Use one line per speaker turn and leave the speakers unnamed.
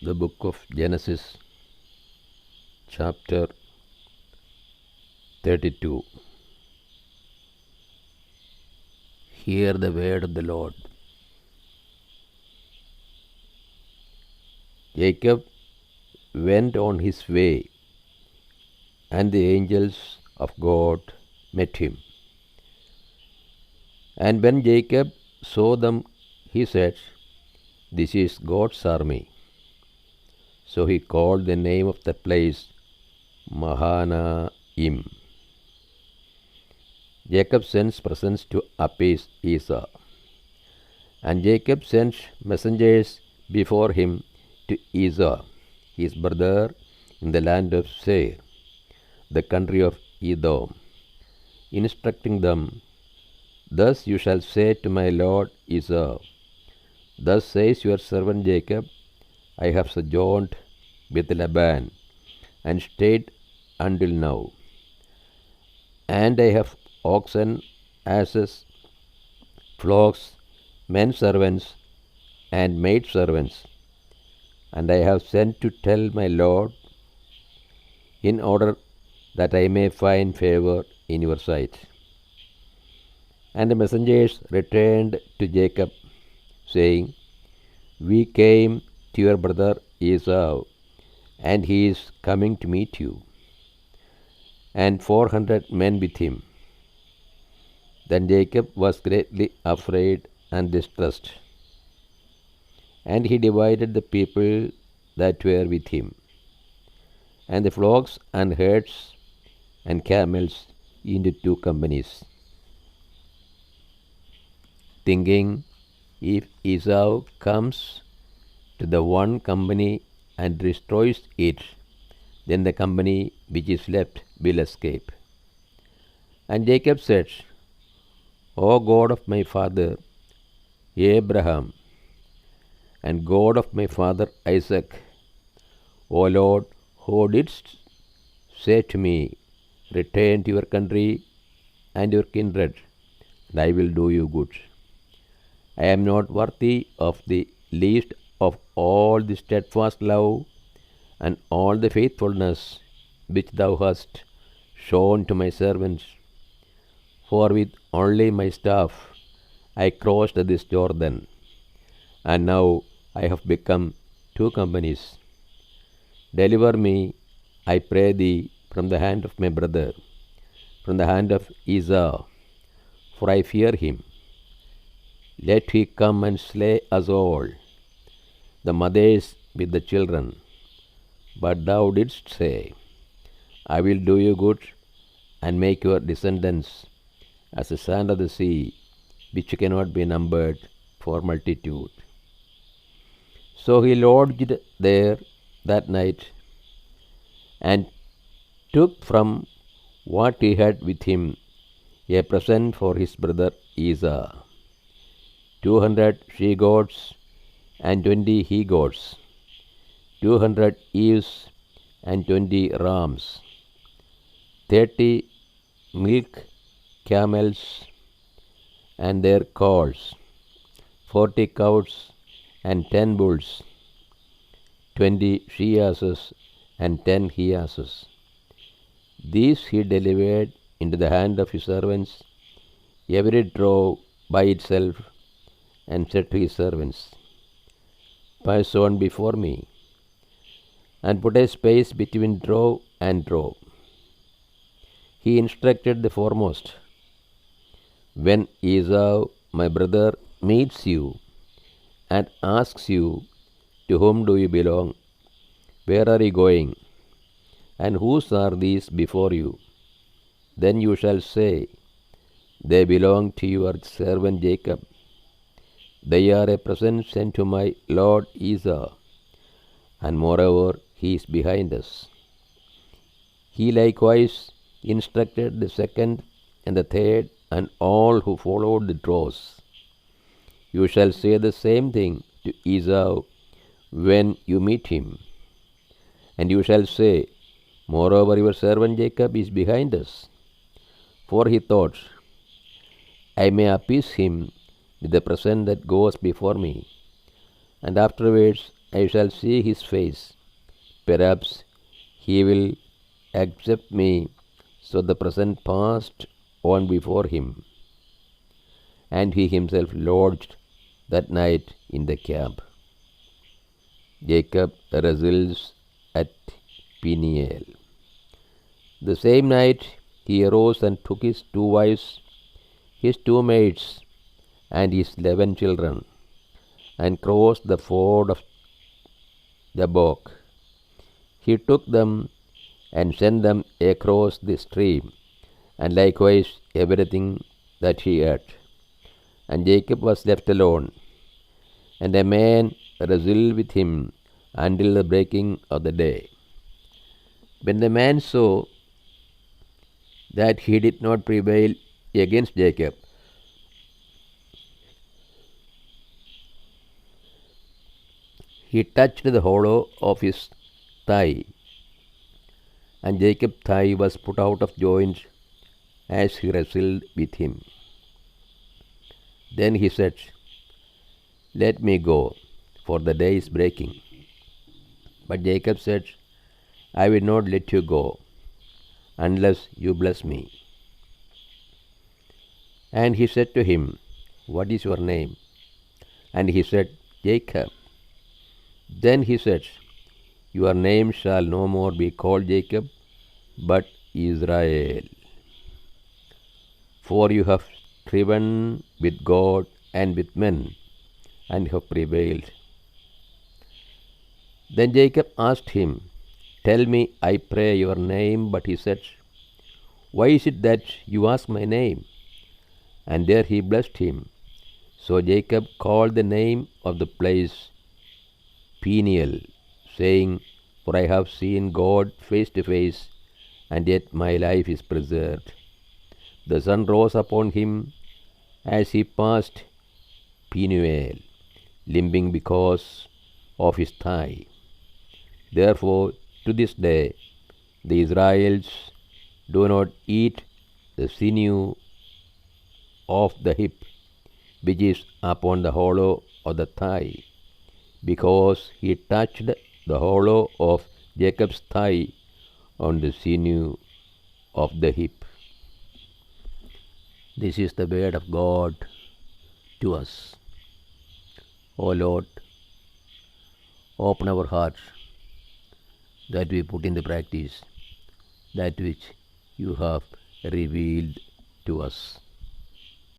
The book of Genesis, chapter 32. Hear the word of the Lord. Jacob went on his way, and the angels of God met him. And when Jacob saw them, he said, "This is God's army." So he called the name of the place Mahanaim. Jacob sends presents to appease Esau. And Jacob sent messengers before him to Esau, his brother, in the land of Seir, the country of Edom, instructing them, "Thus you shall say to my lord Esau, Thus says your servant Jacob, I have sojourned with Laban, and stayed until now. And I have oxen, asses, flocks, men servants, and maid servants, and I have sent to tell my lord, in order that I may find favor in your sight." And the messengers returned to Jacob, saying, "We came to your brother Esau, and he is coming to meet you, and 400 men with him." Then Jacob was greatly afraid and distressed, and he divided the people that were with him, and the flocks and herds and camels into 2 companies, thinking, if Esau comes to the one company and destroys it, then the company which is left will escape. And Jacob said, "O God of my father Abraham, and God of my father Isaac, O Lord, who didst say to me, Return to your country and your kindred, and I will do you good. I am not worthy of the least of all the steadfast love and all the faithfulness which thou hast shown to my servants. For with only my staff I crossed this Jordan, and now I have become 2 companies. Deliver me, I pray thee, from the hand of my brother, from the hand of Esau, for I fear him. Let he come and slay us all, the mothers with the children. But thou didst say, I will do you good, and make your descendants as the sand of the sea, which cannot be numbered for multitude." So he lodged there that night, and took from what he had with him a present for his brother Esau, 200 she-goats and 20 he-goats, 200 ewes and 20 rams, 30 milk camels and their calves, 40 cows and 10 bulls, 20 she-asses and 10 he-asses. These he delivered into the hand of his servants, every drove by itself, and said to his servants, "Pass on before me, and put a space between drove and drove." He instructed the foremost, "When Esau, my brother, meets you and asks you, To whom do you belong? Where are you going? And whose are these before you? Then you shall say, They belong to your servant Jacob. They are a present sent to my lord Esau, and moreover he is behind us." He likewise instructed the second and the third and all who followed the droves. "You shall say the same thing to Esau when you meet him. And you shall say, Moreover your servant Jacob is behind us. For he thought, I may appease him with the present that goes before me, and afterwards I shall see his face. Perhaps he will accept me. So the present passed on before him, and he himself lodged that night in the camp. Jacob wrestles at Peniel. The same night he arose and took his 2 wives, his 2 maids, and his 11 children, and crossed the ford of Jabbok. He took them and sent them across the stream, and likewise everything that he had. And Jacob was left alone, and a man wrestled with him until the breaking of the day. When the man saw that he did not prevail against Jacob, he touched the hollow of his thigh, and Jacob's thigh was put out of joint as he wrestled with him. Then he said, "Let me go, for the day is breaking." But Jacob said, "I will not let you go, unless you bless me." And he said to him, "What is your name?" And he said, "Jacob." Then he said, "Your name shall no more be called Jacob, but Israel. For you have striven with God and with men, and have prevailed." Then Jacob asked him, "Tell me, I pray, your name." But he said, "Why is it that you ask my name?" And there he blessed him. So Jacob called the name of the place Peniel, saying, "For I have seen God face to face, and yet my life is preserved." The sun rose upon him as he passed Peniel, limping because of his thigh. Therefore, to this day, the Israelites do not eat the sinew of the hip, which is upon the hollow of the thigh, because he touched the hollow of Jacob's thigh on the sinew of the hip. This is the word of God to us. O Lord, open our hearts that we put into practice that which you have revealed to us.